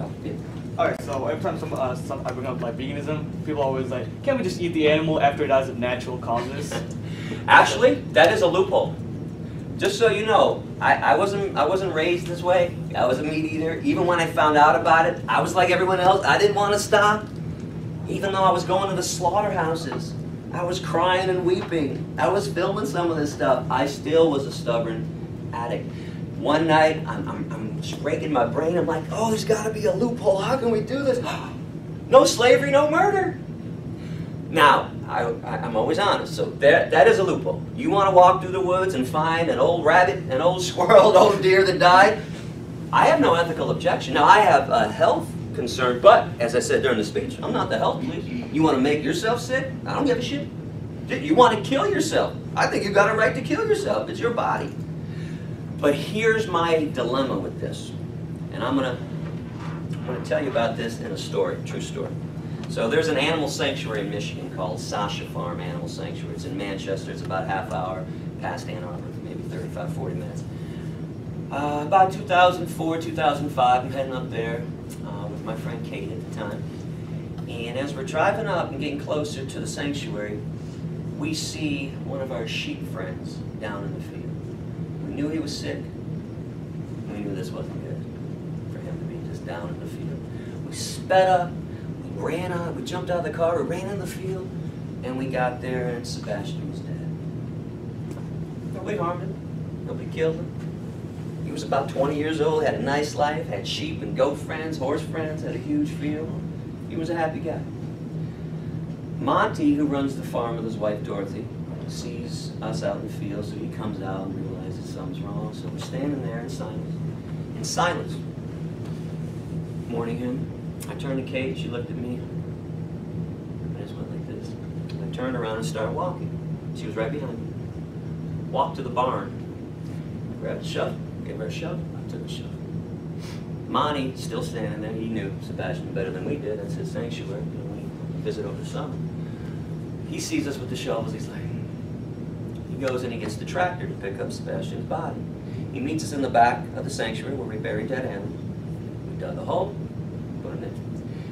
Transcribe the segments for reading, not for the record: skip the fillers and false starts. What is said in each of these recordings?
Oh, yeah. Alright, so every time I bring up like veganism, people are always like, can't we just eat the animal after it dies of natural causes? Actually, that is a loophole. Just so you know, I wasn't raised this way. I was a meat eater. Even when I found out about it, I was like everyone else. I didn't want to stop. Even though I was going to the slaughterhouses, I was crying and weeping. I was filming some of this stuff. I still was a stubborn addict. One night, I'm just raking my brain. I'm like, oh, there's got to be a loophole. How can we do this? No slavery, no murder. Now, I'm always honest, so that is a loophole. You want to walk through the woods and find an old rabbit, an old squirrel, an old deer that died? I have no ethical objection. Now, I have a health concern, but, as I said during the speech, I'm not the health police. You want to make yourself sick? I don't give a shit. You want to kill yourself? I think you've got a right to kill yourself. It's your body. But here's my dilemma with this. And I'm going to tell you about this in a story, true story. So there's an animal sanctuary in Michigan called Sasha Farm Animal Sanctuary. It's in Manchester. It's about a half hour past Ann Arbor, maybe 35, 40 minutes. About 2004, 2005, I'm heading up there with my friend Kate at the time. And as we're driving up and getting closer to the sanctuary, we see one of our sheep friends down in the field. We knew he was sick. We knew this wasn't good for him to be just down in the field. We sped up. Ran on, we jumped out of the car, we ran in the field, and we got there and Sebastian was dead. Nobody harmed him, nobody killed him. He was about 20 years old, had a nice life, had sheep and goat friends, horse friends, had a huge field. He was a happy guy. Monty, who runs the farm with his wife Dorothy, sees us out in the field, so he comes out and realizes something's wrong. So we're standing there in silence. In silence. Morning him. I turned to Kate, she looked at me. I just went like this. I turned around and started walking. She was right behind me. Walked to the barn. Grabbed a shovel, gave her a shovel, I took a shovel. Monty, still standing there, he knew Sebastian better than we did. That's his sanctuary. You know, we visit over the summer. He sees us with the shovels, he's like, he goes and he gets the tractor to pick up Sebastian's body. He meets us in the back of the sanctuary where we buried dead animals. We dug a hole.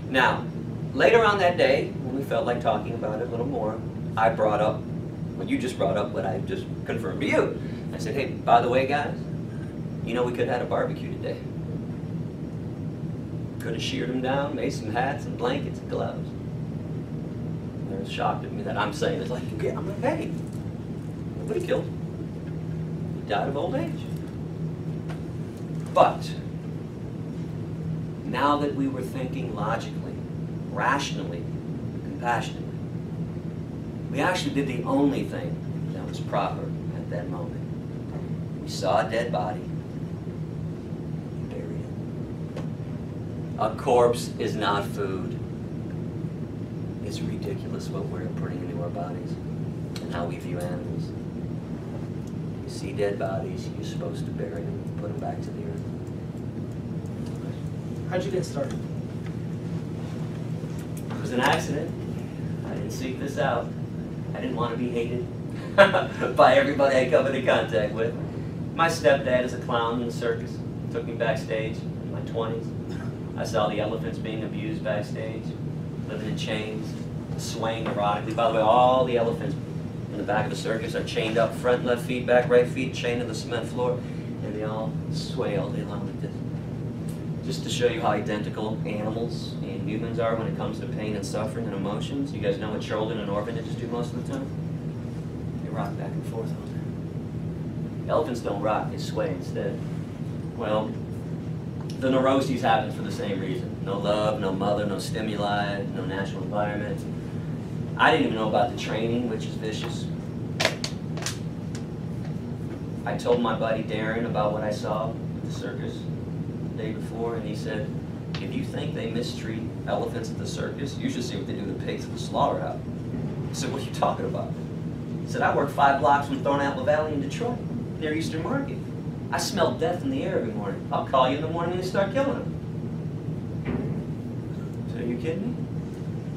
Now, later on that day, when we felt like talking about it a little more, I brought up, well, you just brought up what I just confirmed to you. I said, hey, by the way, guys, you know we could have had a barbecue today. Could have sheared them down, made some hats and blankets and gloves. They were shocked at me that I'm saying, it's like, yeah, I'm like, hey, nobody killed him. He died of old age. But now that we were thinking logically, rationally, compassionately, we actually did the only thing that was proper at that moment. We saw a dead body, we buried it. A corpse is not food. It's ridiculous what we're putting into our bodies and how we view animals. You see dead bodies, you're supposed to bury them and put them back to the earth. How'd you get started? It was an accident. I didn't seek this out. I didn't want to be hated by everybody I come into contact with. My stepdad is a clown in the circus. He took me backstage in my 20s. I saw the elephants being abused backstage, living in chains, swaying erotically. By the way, all the elephants in the back of the circus are chained up, front, left feet, back, right feet, chained to the cement floor, and they all sway all day long like this. Just to show you how identical animals and humans are when it comes to pain and suffering and emotions. You guys know what children and orphanages do most of the time? They rock back and forth all day. Elephants don't rock, they sway instead. Well, the neuroses happen for the same reason. No love, no mother, no stimuli, no natural environment. I didn't even know about the training, which is vicious. I told my buddy Darren about what I saw at the circus the day before, and he said, if you think they mistreat elephants at the circus, you should see what they do to pigs at the slaughterhouse. I said, what are you talking about? He said, I work 5 blocks from Thornapple Valley in Detroit, near Eastern Market. I smell death in the air every morning. I'll call you in the morning when they start killing them. I said, are you kidding me?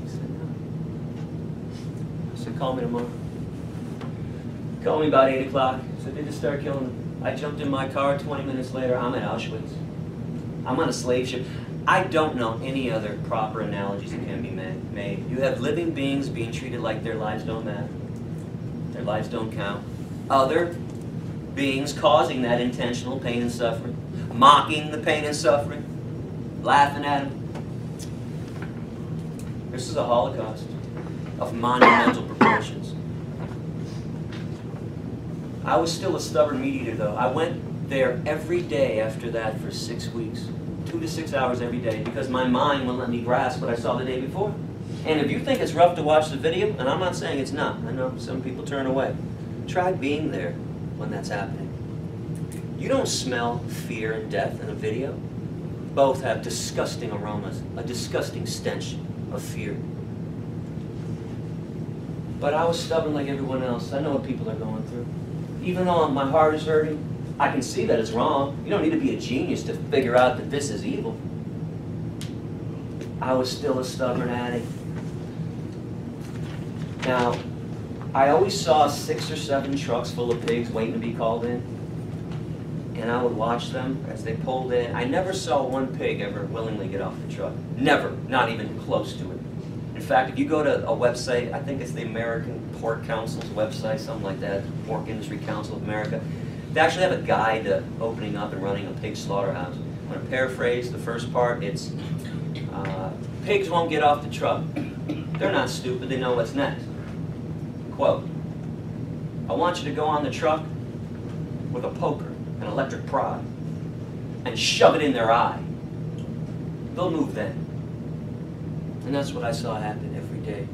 He said, no. I said, call me tomorrow. Call me about 8 o'clock. He said, they just start killing them. I jumped in my car, 20 minutes later, I'm at Auschwitz. I'm on a slave ship. I don't know any other proper analogies that can be made. You have living beings being treated like their lives don't matter. Their lives don't count. Other beings causing that intentional pain and suffering, mocking the pain and suffering, laughing at them. This is a holocaust of monumental proportions. I was still a stubborn meat eater, though. I went there every day after that for 6 weeks. 2 to 6 hours every day, because my mind wouldn't let me grasp what I saw the day before. And if you think it's rough to watch the video, and I'm not saying it's not, I know some people turn away, try being there when that's happening. You don't smell fear and death in a video. Both have disgusting aromas, a disgusting stench of fear. But I was stubborn like everyone else. I know what people are going through. Even though my heart is hurting, I can see that it's wrong. You don't need to be a genius to figure out that this is evil. I was still a stubborn addict. Now, I always saw 6 or 7 trucks full of pigs waiting to be called in. And I would watch them as they pulled in. I never saw one pig ever willingly get off the truck. Never. Not even close to it. In fact, if you go to a website, I think it's the American Pork Council's website, something like that, Pork Industry Council of America, they actually have a guide to opening up and running a pig slaughterhouse. I'm going to paraphrase the first part. It's, pigs won't get off the truck. They're not stupid. They know what's next. Quote, I want you to go on the truck with a poker, an electric prod, and shove it in their eye. They'll move then. And that's what I saw happen every day.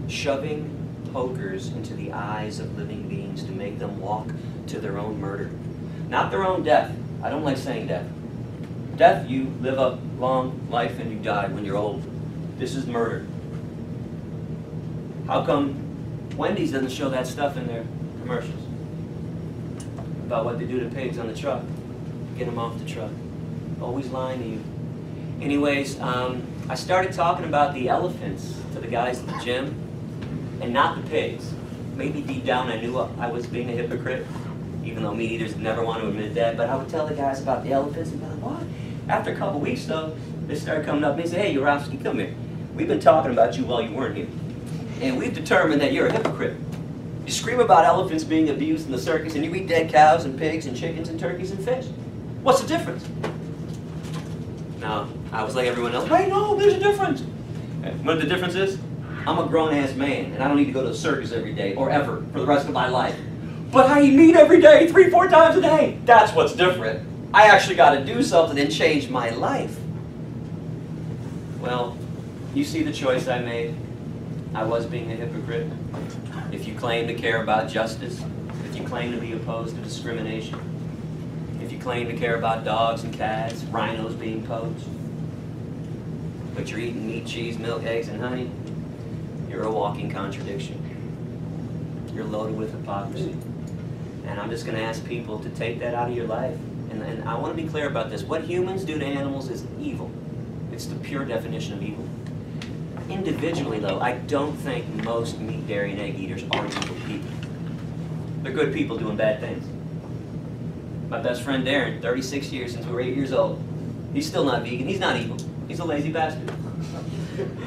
Shoving pokers into the eyes of living beings to make them walk to their own murder. Not their own death. I don't like saying death. Death, you live a long life and you die when you're old. This is murder. How come Wendy's doesn't show that stuff in their commercials? About what they do to pigs on the truck. Get them off the truck. Always lying to you. Anyways, I started talking about the elephants to the guys at the gym, and not the pigs. Maybe deep down I knew I was being a hypocrite, even though meat eaters never want to admit that, but I would tell the guys about the elephants and be like, what? After a couple weeks though, they started coming up and they said, hey, Yourofsky, come here. We've been talking about you while you weren't here, and we've determined that you're a hypocrite. You scream about elephants being abused in the circus, and you eat dead cows and pigs and chickens and turkeys and fish. What's the difference? Now, I was like everyone else, wait, no, there's a difference. What the difference is? I'm a grown-ass man, and I don't need to go to the circus every day, or ever, for the rest of my life. But I eat meat every day, 3 or 4 times a day. That's what's different. I actually got to do something and change my life. Well, you see the choice I made. I was being a hypocrite. If you claim to care about justice, if you claim to be opposed to discrimination, if you claim to care about dogs and cats, rhinos being poached, but you're eating meat, cheese, milk, eggs, and honey, you're a walking contradiction. You're loaded with hypocrisy. And I'm just going to ask people to take that out of your life. And I want to be clear about this. What humans do to animals is evil. It's the pure definition of evil. Individually, though, I don't think most meat, dairy, and egg eaters are evil people. They're good people doing bad things. My best friend Darren, 36 years since we were 8 years old. He's still not vegan. He's not evil. He's a lazy bastard.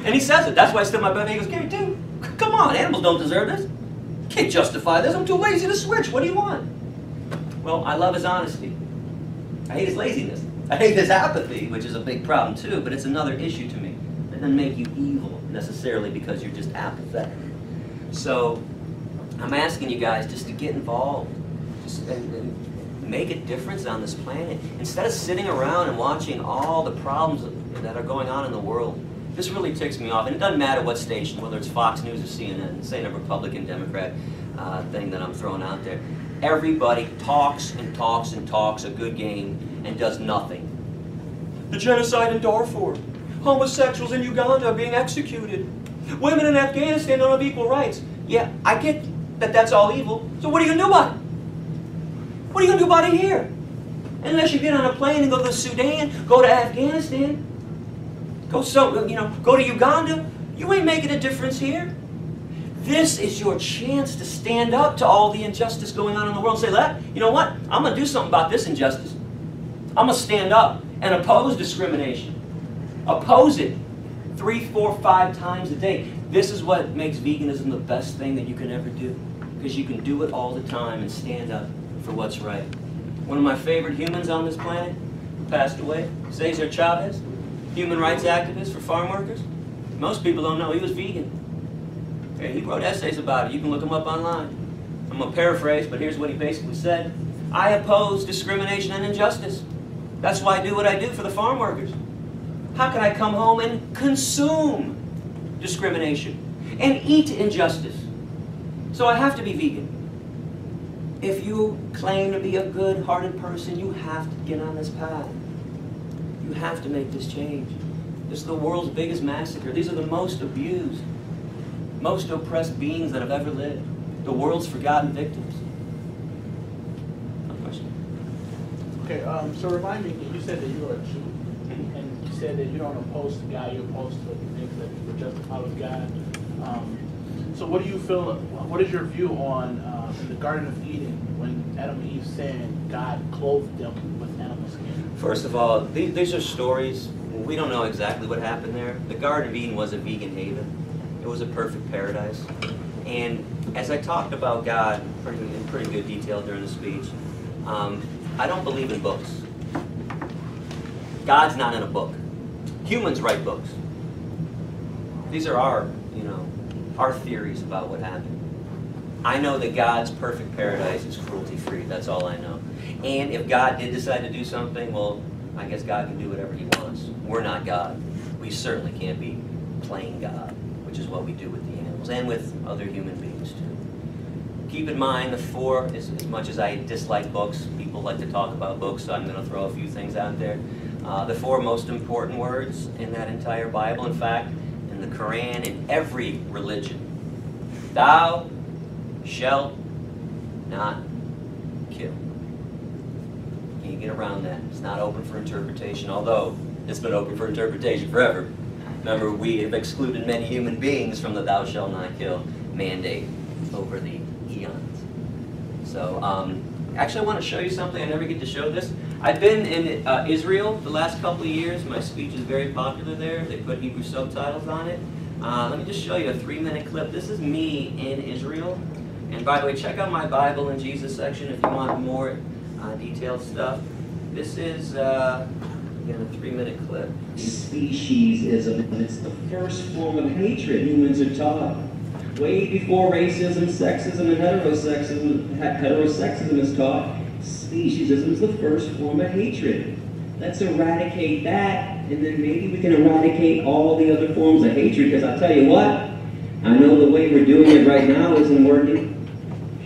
And he says it. That's why I still my buddy. He goes, Gary, dude, come on. Animals don't deserve this. Can't justify this. I'm too lazy to switch. What do you want? Well, I love his honesty. I hate his laziness. I hate his apathy, which is a big problem too, but it's another issue to me. It doesn't make you evil necessarily because you're just apathetic. So I'm asking you guys just to get involved. Just and make a difference on this planet. Instead of sitting around and watching all the problems that are going on in the world. This really ticks me off, and it doesn't matter what station, whether it's Fox News or CNN, this ain't a Republican, Democrat thing that I'm throwing out there. Everybody talks and talks and talks a good game and does nothing. The genocide in Darfur. Homosexuals in Uganda are being executed. Women in Afghanistan don't have equal rights. Yeah, I get that that's all evil, so what are you going to do about it? What are you going to do about it here? Unless you get on a plane and go to Sudan, go to Afghanistan, go to Uganda, you ain't making a difference here. This is your chance to stand up to all the injustice going on in the world and say, you know what? I'm going to do something about this injustice. I'm going to stand up and oppose discrimination. Oppose it 3, 4, 5 times a day. This is what makes veganism the best thing that you can ever do, because you can do it all the time and stand up for what's right. One of my favorite humans on this planet who passed away, Cesar Chavez, human rights activist for farm workers. Most people don't know he was vegan. Okay, he wrote essays about it. You can look him up online. I'm going to paraphrase, but here's what he basically said. I oppose discrimination and injustice. That's why I do what I do for the farm workers. How can I come home and consume discrimination and eat injustice? So I have to be vegan. If you claim to be a good-hearted person, you have to get on this path. You have to make this change. This is the world's biggest massacre. These are the most abused, most oppressed beings that have ever lived. The world's forgotten victims. No question. Okay, so remind me, you said that you are a Jew, and you said that you don't oppose to God, you oppose to things that people justify with God. So what do you feel, what is your view on in the Garden of Eden when Adam and Eve sinned, God clothed them with animal skin? First of all, these are stories. We don't know exactly what happened there. The Garden of Eden was a vegan haven. It was a perfect paradise. And as I talked about God in pretty good detail during the speech, I don't believe in books. God's not in a book. Humans write books. These are our theories about what happened. I know that God's perfect paradise is cruelty-free. That's all I know. And if God did decide to do something, well, I guess God can do whatever he wants. We're not God. We certainly can't be playing God, which is what we do with the animals and with other human beings too. Keep in mind the four, as much as I dislike books, people like to talk about books, so I'm going to throw a few things out there. The four most important words in that entire Bible, in fact, in the Quran, in every religion. Thou shalt not kill. Can't get around that. It's not open for interpretation, although it's been open for interpretation forever. Remember, we have excluded many human beings from the thou shalt not kill mandate over the eons. So, actually I want to show you something. I never get to show this. I've been in Israel the last couple of years. My speech is very popular there. They put Hebrew subtitles on it. Let me just show you a 3-minute clip. This is me in Israel. And by the way, check out my Bible and Jesus section if you want more detailed stuff. This is, again, a 3-minute clip. Speciesism, and it's the first form of hatred humans are taught. Way before racism, sexism, and heterosexism is taught, speciesism is the first form of hatred. Let's eradicate that, and then maybe we can eradicate all the other forms of hatred, because I'll tell you what, I know the way we're doing it right now isn't working.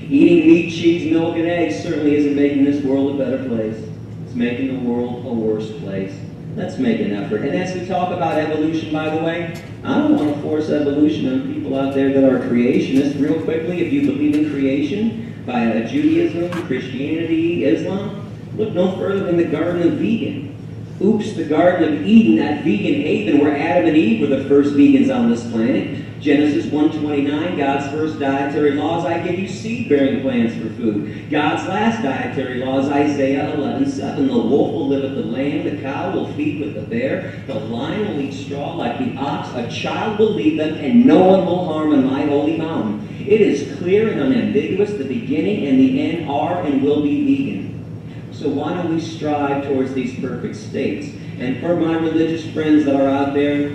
Eating meat, cheese, milk, and eggs certainly isn't making this world a better place. It's making the world a worse place. Let's make an effort. And as we talk about evolution, by the way, I don't want to force evolution on people out there that are creationists. Real quickly, if you believe in creation, by Judaism, Christianity, Islam, look no further than the Garden of Eden. Oops, the Garden of Eden, that vegan haven where Adam and Eve were the first vegans on this planet. Genesis 1:29, God's first dietary laws, I give you seed-bearing plants for food. God's last dietary laws, Isaiah 11:7, the wolf will live with the lamb, the cow will feed with the bear, the lion will eat straw like the ox, a child will lead them, and no one will harm on my holy mountain. It is clear and unambiguous, the beginning and the end are and will be vegan. So why don't we strive towards these perfect states? And for my religious friends that are out there,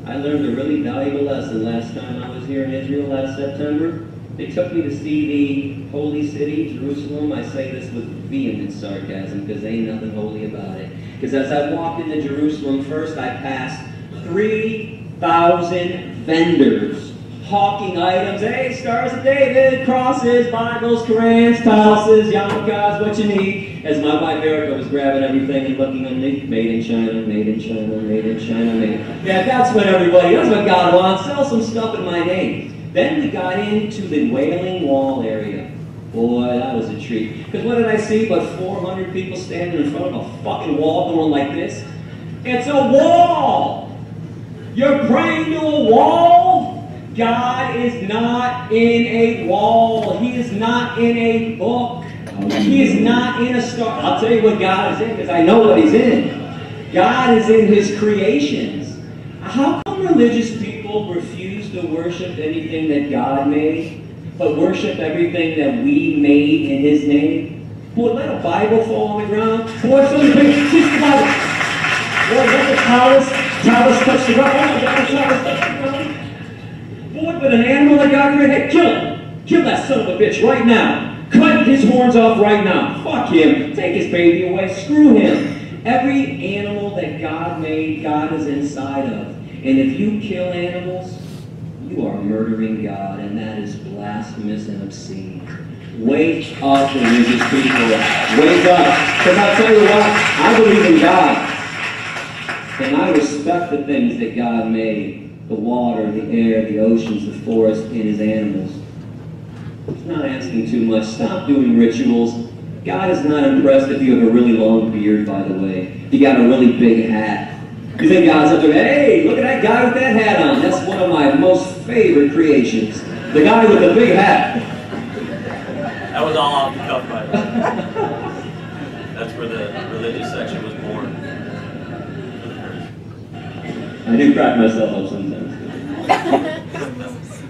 I learned a really valuable lesson last time I was here in Israel last September. They took me to see the holy city, Jerusalem. I say this with vehement sarcasm because ain't nothing holy about it. Because as I walked into Jerusalem, first I passed 3,000 vendors hawking items. Hey, Stars of David, crosses, Bibles, Korans, Talmuds, yarmulkes, what you need. As my wife Erica was grabbing everything and looking at me, made in China, made in China, made in China, made. Yeah, that's what God wants. Sell some stuff in my name. Then we got into the Wailing Wall area. Boy, that was a treat. Because what did I see but 400 people standing in front of a fucking wall going like this? It's a wall! You're praying to a wall? God is not in a wall. He is not in a book. He is not in a star. I'll tell you what God is in, because I know what he's in. God is in his creations. How come religious people refuse to worship anything that God made, but worship everything that we made in His name? Boy, let a Bible fall on the ground. Boy, somebody teach the Bible. Boy, let the talus touch the ground. Oh my God, the talus touch the ground. Boy, but an animal that God created, hey, kill him. Kill that son of a bitch right now. Cut his horns off right now. Fuck him. Take his baby away. Screw him. Every animal that God made, God is inside of. And if you kill animals, you are murdering God, and that is blasphemous and obscene. Wake up, religious people. Wake up. Because I'll tell you what, I believe in God. And I respect the things that God made. The water, the air, the oceans, the forest, and His animals. He's not asking too much. Stop doing rituals. God is not impressed if you have a really long beard, by the way. You got a really big hat. You think God's up there, hey, look at that guy with that hat on. That's one of my most favorite creations. The guy with the big hat. That was all off the cuff, by the way. That's where the religious section was born. I do crack myself up sometimes.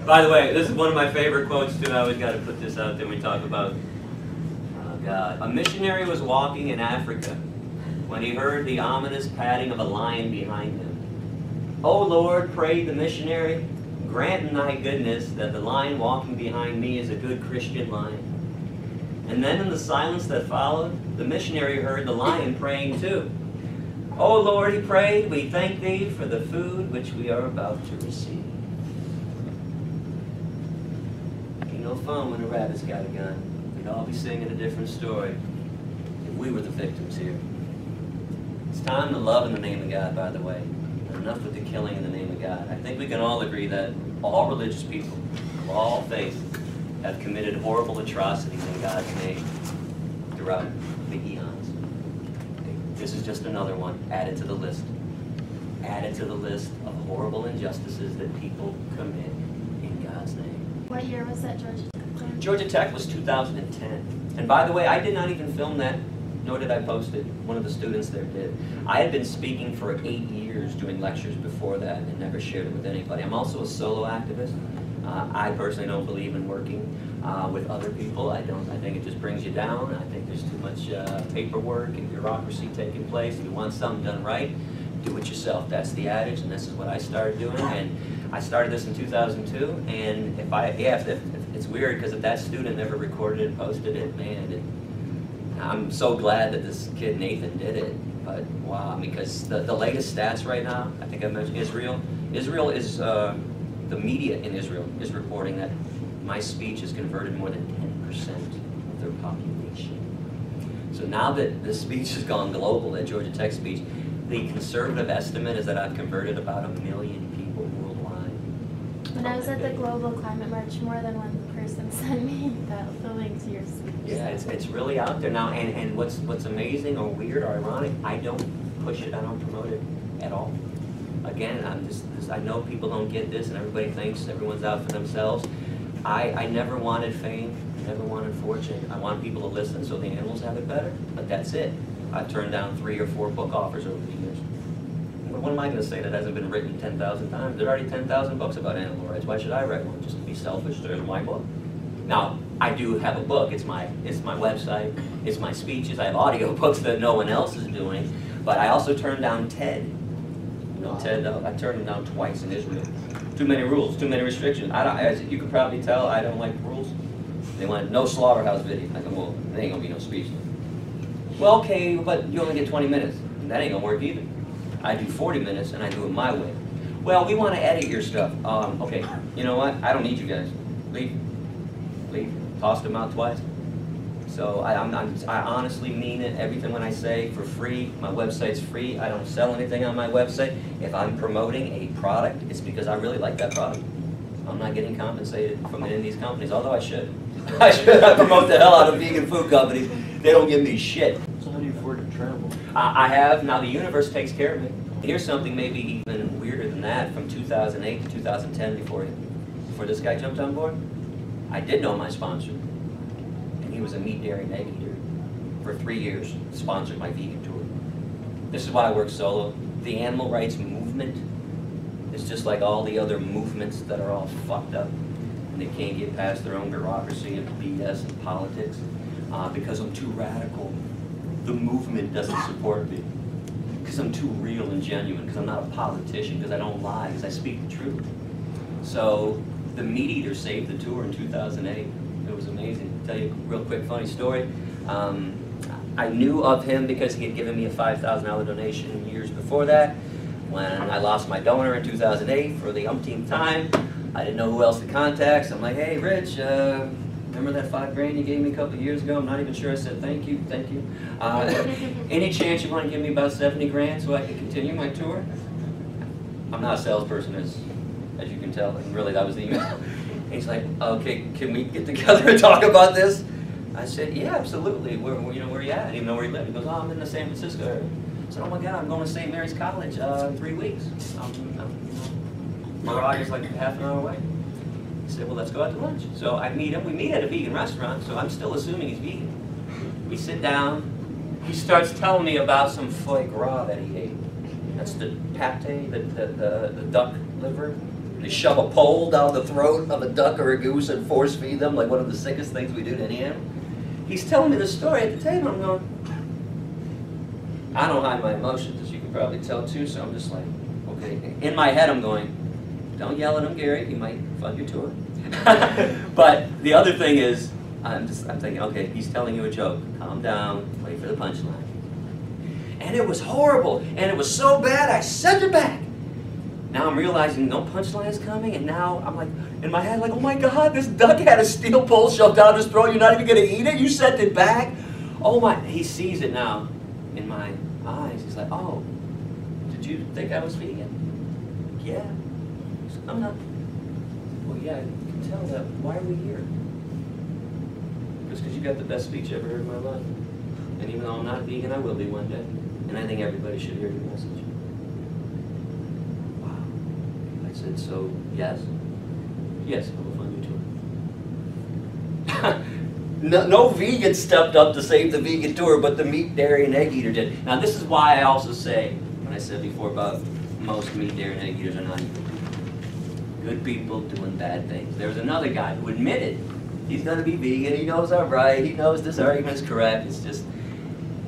By the way, this is one of my favorite quotes too. I always got to put this out there when we talk about, oh God. A missionary was walking in Africa when he heard the ominous patting of a lion behind him. "O Lord," prayed the missionary, "grant in thy goodness that the lion walking behind me is a good Christian lion." And then in the silence that followed, the missionary heard the lion praying too. "O Lord," he prayed, "we thank thee for the food which we are about to receive." No fun when a rabbit's got a gun. We'd all be singing a different story if we were the victims here. It's time to love in the name of God, by the way. Enough with the killing in the name of God. I think we can all agree that all religious people of all faiths have committed horrible atrocities in God's name throughout the eons. This is just another one added to the list. Added to the list of horrible injustices that people commit in God's name. What year was that Georgia Tech? Georgia Tech was 2010. And by the way, I did not even film that, nor did I post it. One of the students there did. I had been speaking for 8 years, doing lectures before that, and never shared it with anybody. I'm also a solo activist. I personally don't believe in working with other people. I think it just brings you down. I think there's too much paperwork and bureaucracy taking place. If you want something done right, do it yourself. That's the adage, and this is what I started doing. And I started this in 2002, and if it's weird because if that student never recorded it and posted it, man, I'm so glad that this kid Nathan did it. But wow, because the latest stats right now, I think I mentioned Israel. Israel is the media in Israel is reporting that my speech has converted more than 10% of their population. So now that this speech has gone global, that Georgia Tech speech, the conservative estimate is that I've converted about 1 million people worldwide. When I was at the Global Climate March, more than one person sent me the link to your speech. Yeah, it's really out there now, and what's amazing or weird or ironic, I don't push it, I don't promote it at all. Again, I know people don't get this, and everybody thinks everyone's out for themselves. I never wanted fame, never wanted fortune. I want people to listen so the animals have it better, but that's it. I've turned down 3 or 4 book offers over the years. What am I going to say that hasn't been written 10,000 times? There are already 10,000 books about animal rights. Why should I write one? Just to be selfish? There's my book. Now, I do have a book. It's my website. It's my speeches. I have audio books that no one else is doing. But I also turned down TED. You know, TED, I turned them down twice in Israel. Too many rules, too many restrictions. As you can probably tell, I don't like rules. They wanted no slaughterhouse video. I go, well, there ain't going to be no speech. Well, okay, but you only get 20 minutes. That ain't gonna work either. I do 40 minutes and I do it my way. Well, we want to edit your stuff. Okay, you know what? I don't need you guys. Leave. Tossed them out twice. So I honestly mean it. Everything when I say for free. My website's free. I don't sell anything on my website. If I'm promoting a product, it's because I really like that product. I'm not getting compensated from any of these companies, although I should. I promote the hell out of vegan food companies. They don't give me shit. So how do you afford to travel? I have. Now the universe takes care of me. Here's something maybe even weirder than that. From 2008 to 2010, before this guy jumped on board, I did know my sponsor. And he was a meat, dairy, and egg eater. For 3 years, sponsored my vegan tour. This is why I work solo. The animal rights movement It's just like all the other movements that are all fucked up, and they can't get past their own bureaucracy and BS and politics because I'm too radical. The movement doesn't support me because I'm too real and genuine, because I'm not a politician, because I don't lie, because I speak the truth. So the Meat Eater saved the tour in 2008. It was amazing. I'll tell you a real quick funny story. I knew of him because he had given me a $5,000 donation years before that. When I lost my donor in 2008 for the umpteenth time, I didn't know who else to contact. So I'm like, hey, Rich, remember that $5,000 you gave me a couple of years ago? I'm not even sure I said thank you. Any chance you want to give me about 70 grand so I can continue my tour? I'm not a salesperson, as you can tell, and really that was the email. And he's like, okay, can we get together and talk about this? I said, yeah, absolutely. Where are you at? I didn't even know where he lived. He goes, oh, I'm in the San Francisco area. I said, oh my God, I'm going to St. Mary's College in 3 weeks. Mirage is like half an hour away. He said, well, let's go out to lunch. So I meet him. We meet at a vegan restaurant, so I'm still assuming he's vegan. We sit down. He starts telling me about some foie gras that he ate. That's the pate, the duck liver. They shove a pole down the throat of a duck or a goose and force feed them, like one of the sickest things we do to any animal. He's telling me the story at the table. I'm going, I don't hide my emotions, as you can probably tell too, so I'm just like, okay. In my head I'm going, don't yell at him, Gary, he might fund your tour. But the other thing is, I'm thinking, okay, he's telling you a joke. Calm down, wait for the punchline. And it was horrible, and it was so bad I sent it back. Now I'm realizing no punchline is coming, and now I'm like, in my head, like, oh my God, this duck had a steel pole shoved down his throat, you're not even gonna eat it? You sent it back? Oh my, he sees it now in my eyes. He's like, oh, did you think I was vegan? Yeah. I'm not. Well, yeah, I can tell that. Why are we here? Because you got the best speech I ever heard in my life. And even though I'm not vegan, I will be one day. And I think everybody should hear your message. Wow. I said, so, yes? Yes, I will fund your tour. No vegan stepped up to save the vegan tour, but the meat, dairy, and egg eater did. Now, this is why I also say, when I said before about most meat, dairy, and egg eaters are not evil. Good people doing bad things. There was another guy who admitted he's going to be vegan, he knows I'm right, he knows this argument is correct, it's just,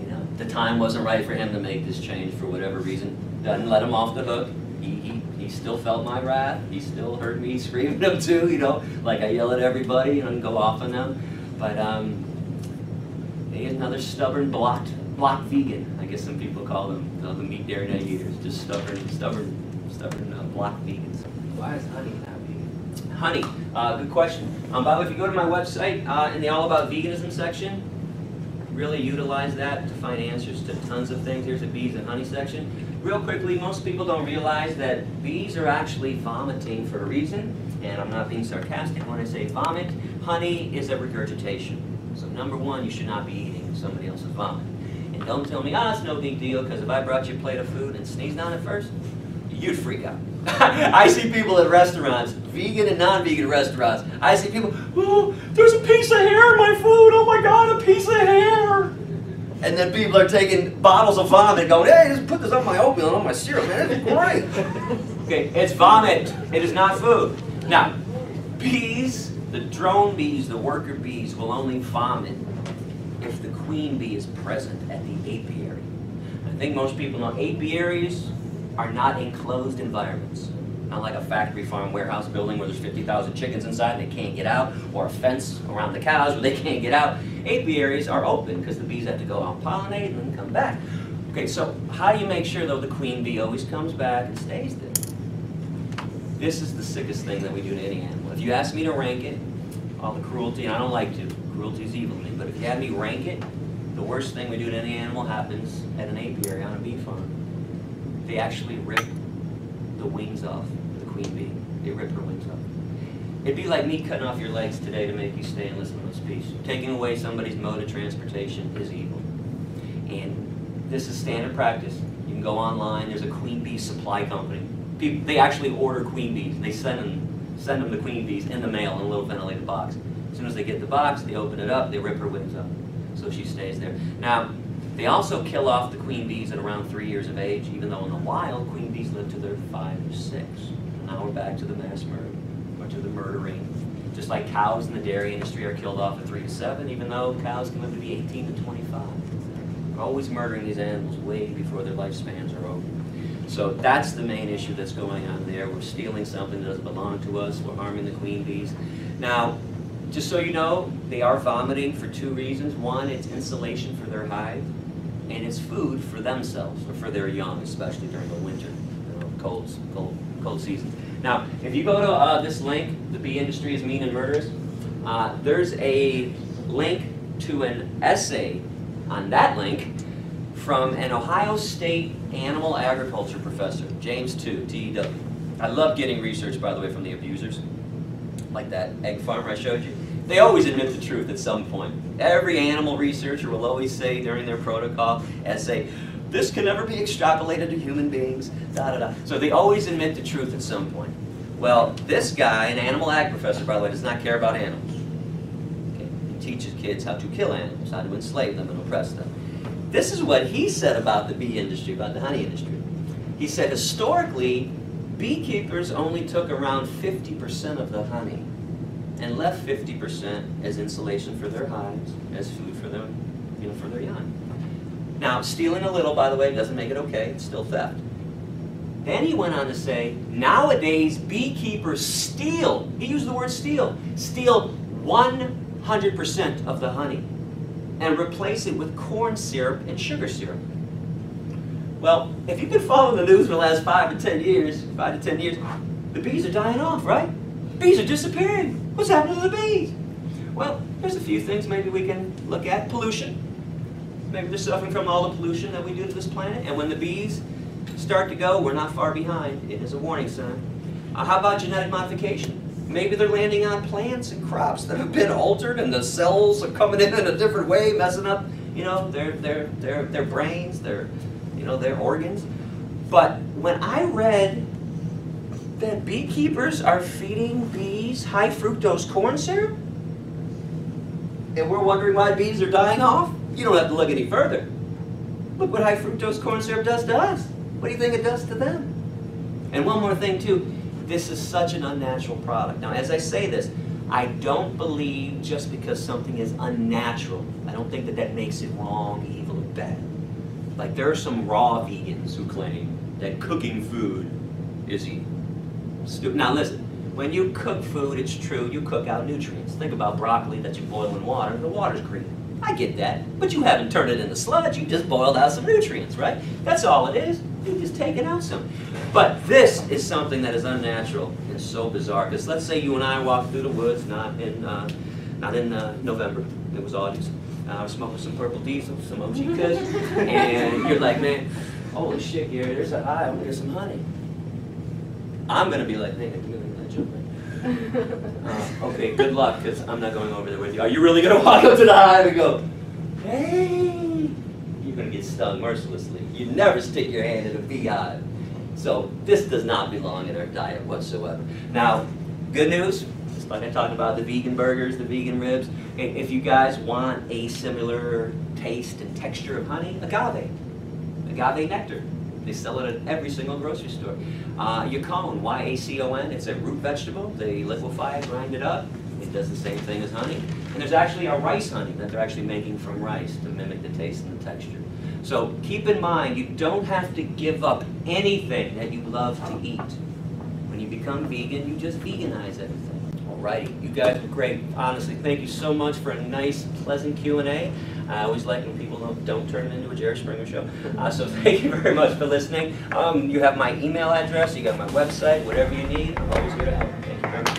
you know, the time wasn't right for him to make this change for whatever reason. Doesn't let him off the hook. He still felt my wrath, he still heard me screaming at him too, you know, like I yell at everybody and go off on them. But he's another stubborn, blocked vegan, I guess some people call them, the meat, dairy, and egg eaters, just stubborn blocked vegans. Why is honey not vegan? Honey, good question. By the way, if you go to my website, in the All About Veganism section, really utilize that to find answers to tons of things. Here's the bees and honey section. Real quickly, most people don't realize that bees are actually vomiting for a reason, and I'm not being sarcastic when I say vomit. Honey is a regurgitation. So number one, you should not be eating somebody else's vomit. And don't tell me, it's no big deal, because if I brought you a plate of food and sneezed on it first, you'd freak out. I see people at restaurants, vegan and non-vegan restaurants. I see people, oh, there's a piece of hair in my food. Oh my God, a piece of hair. And then people are taking bottles of vomit going, hey, just put this on my oatmeal and on my cereal, man. It's great. Okay, it's vomit. It is not food. Now, bees, the drone bees, the worker bees will only vomit if the queen bee is present at the apiary. I think most people know apiaries are not enclosed environments. Not like a factory farm warehouse building where there's 50,000 chickens inside and they can't get out, or a fence around the cows where they can't get out. Apiaries are open because the bees have to go out and pollinate and then come back. Okay, so how do you make sure though the queen bee always comes back and stays there? This is the sickest thing that we do to any animal. If you ask me to rank it, all the cruelty, and I don't like to, cruelty is evil to me, but if you had me rank it, the worst thing we do to any animal happens at an apiary on a bee farm. They actually rip the wings off of the queen bee. They rip her wings off. It'd be like me cutting off your legs today to make you stay and listen to my speech. Taking away somebody's mode of transportation is evil. And this is standard practice. You can go online. There's a queen bee supply company. They actually order queen bees. They send them the queen bees in the mail in a little ventilated box. As soon as they get the box, they open it up, they rip her wings off. So she stays there. Now, they also kill off the queen bees at around 3 years of age, even though in the wild, queen bees live to their 5 or 6. Now we're back to the mass murder, or to the murdering. Just like cows in the dairy industry are killed off at 3 to 7, even though cows can live to be 18 to 25. We're always murdering these animals way before their lifespans are over. So that's the main issue that's going on there. We're stealing something that doesn't belong to us. We're harming the queen bees. Now, just so you know, they are vomiting for 2 reasons. One, it's insulation for their hive, and it's food for themselves, or for their young, especially during the winter, cold season. Now, if you go to this link, The Bee Industry is Mean and Murderous, there's a link to an essay on that link from an Ohio State animal agriculture professor, James T.E.W. I love getting research, by the way, from the abusers, like that egg farmer I showed you. They always admit the truth at some point. Every animal researcher will always say during their protocol essay, this can never be extrapolated to human beings, da-da-da. So they always admit the truth at some point. Well, this guy, an animal ag professor, by the way, does not care about animals. Okay? He teaches kids how to kill animals, how to enslave them and oppress them. This is what he said about the bee industry, about the honey industry. He said, historically, beekeepers only took around 50% of the honey and left 50% as insulation for their hives, as food for them, for their young. Now, stealing a little, by the way, doesn't make it okay. It's still theft. Then he went on to say, nowadays, beekeepers steal, he used the word steal 100% of the honey and replace it with corn syrup and sugar syrup. Well, if you could follow the news for the last 5 to 10 years, the bees are dying off, right? Bees are disappearing. What's happening to the bees? Well, there's a few things maybe we can look at. Pollution. Maybe they're suffering from all the pollution that we do to this planet. And when the bees start to go, we're not far behind. It is a warning sign. How about genetic modification? Maybe they're landing on plants and crops that have been altered and the cells are coming in a different way, messing up, their brains, their organs. But when I read that beekeepers are feeding bees high fructose corn syrup, and we're wondering why bees are dying off, you don't have to look any further. Look what high fructose corn syrup does to us. What do you think it does to them? And one more thing too, this is such an unnatural product. Now, as I say this, I don't believe just because something is unnatural, I don't think that makes it wrong, evil, or bad. Like there are some raw vegans who claim that cooking food is evil. Now listen, when you cook food, it's true, you cook out nutrients. Think about broccoli that you boil in water, the water's green. I get that, but you haven't turned it into sludge, you just boiled out some nutrients, right? That's all it is, you're just taking out some. But this is something that is unnatural and so bizarre, because let's say you and I walked through the woods, not in November, it was August. I was smoking some Purple Diesel, some OG Kush, and you're like, man, holy shit, Gary, there's a hive, I'm gonna get some honey. I'm gonna be like, man, I'm gonna jump in. Okay, good luck, because I'm not going over there with you. Are you really going to walk up to the hive and go, hey? You're going to get stung mercilessly. You never stick your hand in a beehive. So this does not belong in our diet whatsoever. Now, good news, just like I talked about the vegan burgers, the vegan ribs, if you guys want a similar taste and texture of honey, agave nectar. They sell it at every single grocery store. Yacon, Y-A-C-O-N, it's a root vegetable. They liquefy it, grind it up. It does the same thing as honey. And there's actually a rice honey that they're actually making from rice to mimic the taste and the texture. So keep in mind, you don't have to give up anything that you love to eat. When you become vegan, you just veganize everything. Alrighty, you guys were great. Honestly, thank you so much for a nice, pleasant Q&A. I always like when people don't turn it into a Jerry Springer show. So thank you very much for listening. You have my email address, you got my website, whatever you need. I'm always here to help. Thank you very much.